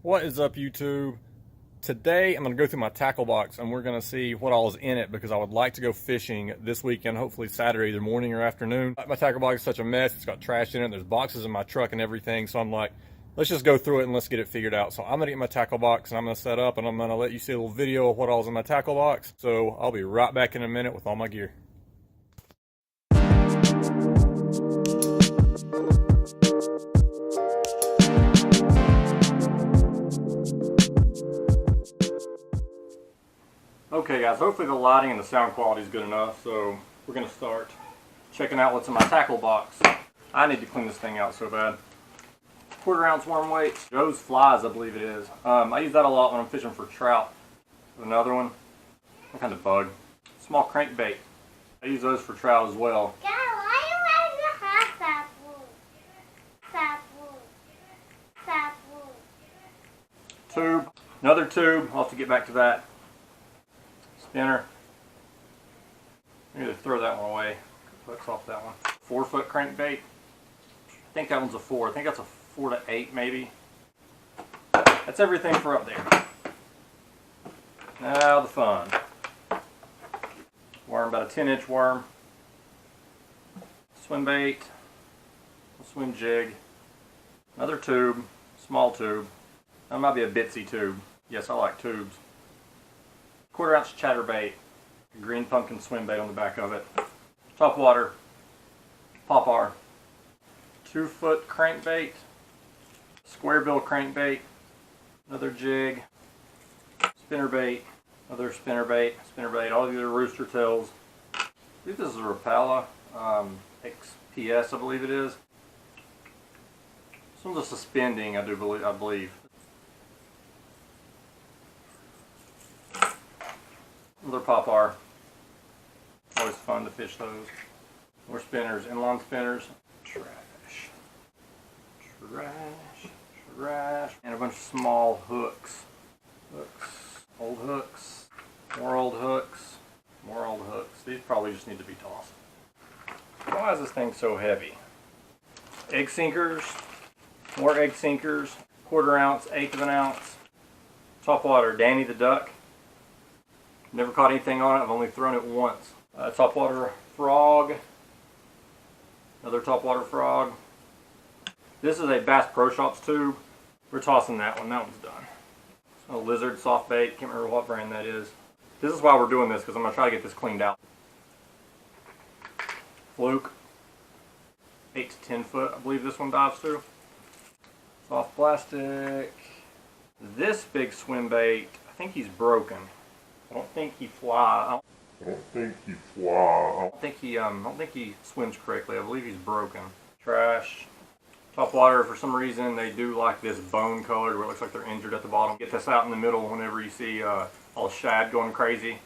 What is up, YouTube? Today I'm going to go through my tackle box and we're going to see what all is in it because I would like to go fishing this weekend, hopefully Saturday, either morning or afternoon. My tackle box is such a mess. It's got trash in it. There's boxes in my truck and everything. So I'm like, let's just go through it and let's get it figured out. So I'm going to get my tackle box and I'm going to set up and I'm going to let you see a little video of what all is in my tackle box. So I'll be right back in a minute with all my gear. Okay guys, hopefully the lighting and the sound quality is good enough, so we're going to start checking out what's in my tackle box. I need to clean this thing out so bad. 1/4 ounce worm weights, Joe's Flies I believe it is. I use that a lot when I'm fishing for trout. Another one, what kind of bug? Small crankbait. I use those for trout as well. Dad, why are you wearing the hot sapwood? Tube, another tube, I'll have to get back to that. Spinner. I'm going to throw that one away. Hooks off that one. 4-foot crankbait. I think that one's a 4. I think that's a 4 to 8 maybe. That's everything for up there. Now the fun. Worm, about a 10-inch worm. Swim bait. A swim jig. Another tube. Small tube. That might be a bitsy tube. Yes, I like tubes. 1/4 ounce chatterbait, green pumpkin swim bait on the back of it. Top water, popper, 2-foot crankbait, square bill crankbait, another jig, spinnerbait, another spinnerbait, all of these are rooster tails. I believe this is a Rapala XPS, I believe it is. This one's a suspending, I believe. Another popper. Always fun to fish those. More spinners, inline spinners. Trash. And a bunch of small hooks. Old hooks. More old hooks. More old hooks. These probably just need to be tossed. Why is this thing so heavy? Egg sinkers. More egg sinkers. 1/4 ounce, 1/8 of an ounce. Top water, Danny the Duck. Never caught anything on it. I've only thrown it once. Topwater frog. Another topwater frog. This is a Bass Pro Shops tube. We're tossing that one. That one's done. A lizard soft bait. Can't remember what brand that is. This is why we're doing this because I'm going to try to get this cleaned out. Fluke. 8 to 10 foot. I believe this one dives to. Soft plastic. This big swim bait. I think he's broken. I don't think he flies. I don't think he swims correctly. I believe he's broken. Trash. Top water, for some reason, they do like this bone colored where it looks like they're injured at the bottom. Get this out in the middle whenever you see all shad going crazy.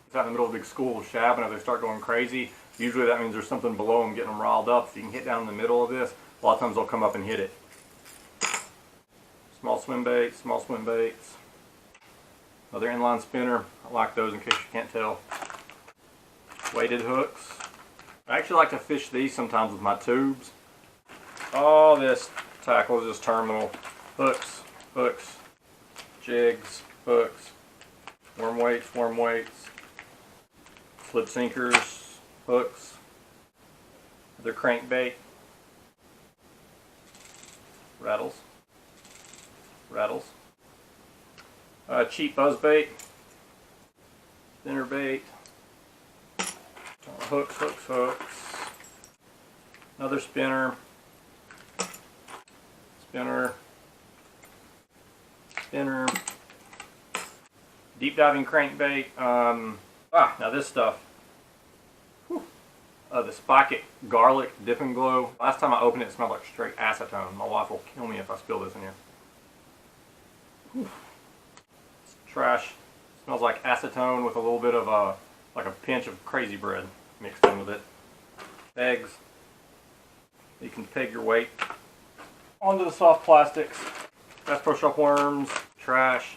It's out in the middle of a big school of shad, and if they start going crazy, usually that means there's something below them getting them riled up. If you can hit down in the middle of this, a lot of times they'll come up and hit it. Small swim baits, small swim baits. Another inline spinner. I like those in case you can't tell. Weighted hooks. I actually like to fish these sometimes with my tubes. All this tackle is just terminal. Hooks, jigs, hooks, worm weights, slip sinkers, hooks, other crankbait, rattles. Cheap buzz bait, spinner bait, hooks, another spinner, deep diving crankbait. Now this stuff. The Spike It Garlic Dip and Glow. Last time I opened it, it smelled like straight acetone. My wife will kill me if I spill this in here. It's trash. It smells like acetone with a little bit of like a pinch of crazy bread mixed in with it. Eggs. You can peg your weight. Onto the soft plastics. Bass Pro Shop worms. Trash.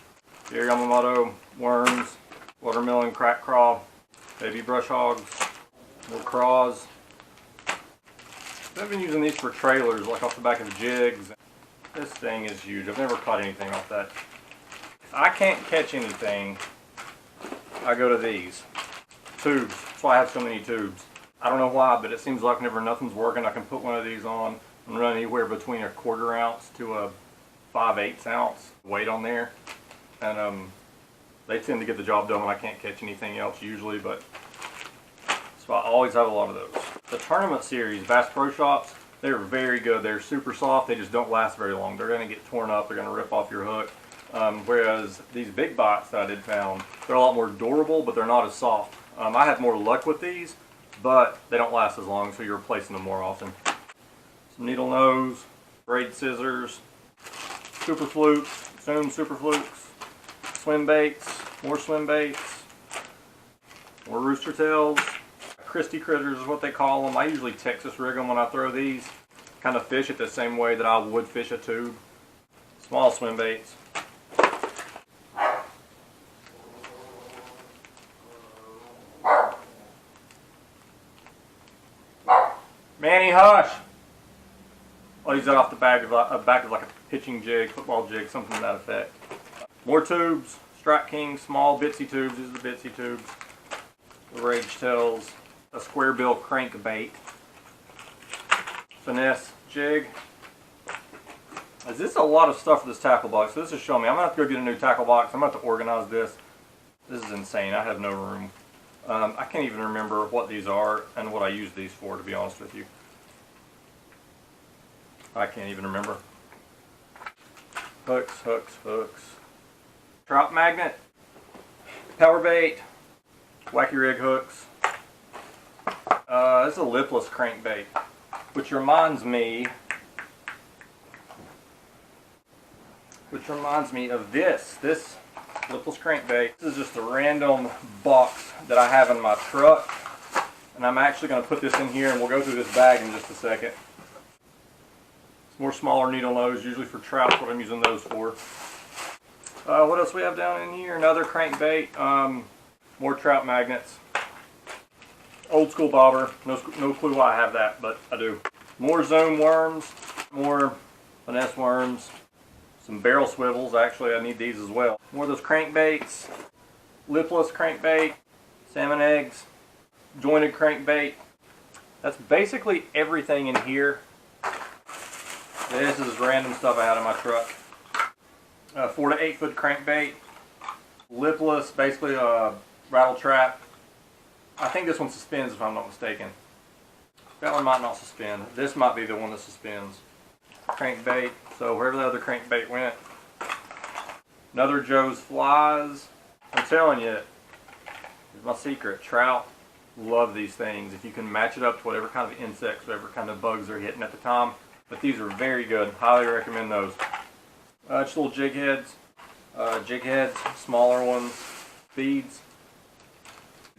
Jerry Yamamoto worms. Watermelon crack craw. Baby brush hogs. More craws. I've been using these for trailers, like off the back of jigs. This thing is huge. I've never caught anything off that. If I can't catch anything, I go to these. Tubes. That's why I have so many tubes. I don't know why, but it seems like whenever nothing's working, I can put one of these on and run anywhere between a 1/4 ounce to a 5/8 ounce weight on there. And they tend to get the job done when I can't catch anything else usually, but so I always have a lot of those. The tournament series, Bass Pro Shops, they're very good. They're super soft. They just don't last very long. They're going to get torn up. They're going to rip off your hook. Whereas these big bites that I did found, they're a lot more durable, but they're not as soft. I have more luck with these, but they don't last as long, so you're replacing them more often. Some needle nose, braid scissors, super flukes, Zoom super flukes, swim baits, more swim baits, more rooster tails. Christie critters is what they call them. I usually Texas rig them when I throw these. Kind of fish it the same way that I would fish a tube. Small swim baits. Manny, hush! I'll use that off the back of like a pitching jig, football jig, something to that effect. More tubes. Strike King, small bitsy tubes. These are the bitsy tubes. The Rage Tails. A square bill crankbait. Finesse jig. This is a lot of stuff for this tackle box. So this is showing me. I'm going to have to go get a new tackle box. I'm going to have to organize this. This is insane. I have no room. I can't even remember what these are and what I use these for, to be honest with you. I can't even remember. Hooks, hooks, hooks. Trout magnet. Power bait. Wacky rig hooks. This is a lipless crankbait, which reminds me of this lipless crankbait. This is just a random box that I have in my truck, and I'm actually going to put this in here, and we'll go through this bag in just a second. It's more smaller needle nose, usually for trout, what I'm using those for. What else we have down in here? Another crankbait, more trout magnets. Old school bobber, no clue why I have that, but I do. More Zoom worms, more finesse worms, some barrel swivels. Actually, I need these as well. More of those crankbaits, lipless crankbait, salmon eggs, jointed crankbait. That's basically everything in here. This is random stuff I had in my truck. 4 to 8 foot crankbait, lipless, basically a rattle trap. I think this one suspends if I'm not mistaken. That one might not suspend. This might be the one that suspends. Crankbait. So wherever the other crankbait went. Another Joe's Flies. I'm telling you, here's my secret. Trout love these things. If you can match it up to whatever kind of insects, whatever kind of bugs they're hitting at the time. But these are very good. Highly recommend those. Just little jig heads. Jig heads, smaller ones. Feeds.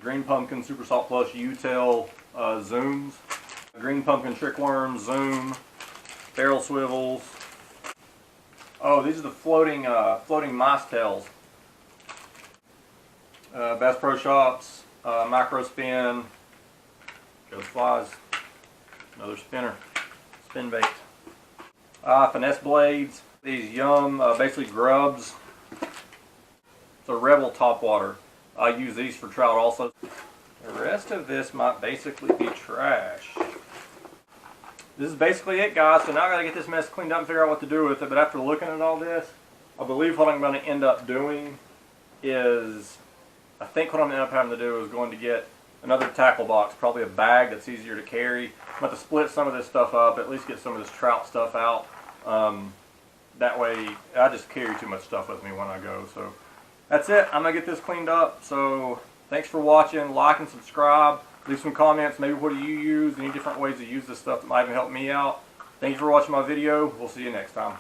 Green Pumpkin Super Salt Plus U-tail zooms, Green Pumpkin Trick Worms, zoom, barrel swivels. Oh, these are the floating mice tails. Bass Pro Shops, micro spin, Joe's Flies, another spinner, spin bait. Finesse blades, these Yum, basically grubs. It's a Rebel topwater. I use these for trout also. The rest of this might basically be trash. This is basically it, guys. So now I gotta get this mess cleaned up and figure out what to do with it. But after looking at all this, I believe what I'm going to end up doing is, I think what I'm going to end up having to do is going to get another tackle box, probably a bag that's easier to carry. I'm going to split some of this stuff up, at least get some of this trout stuff out. That way, I just carry too much stuff with me when I go. So that's it. I'm going to get this cleaned up. So thanks for watching. Like and subscribe. Leave some comments. Maybe what do you use? Any different ways to use this stuff that might even help me out. Thank you for watching my video. We'll see you next time.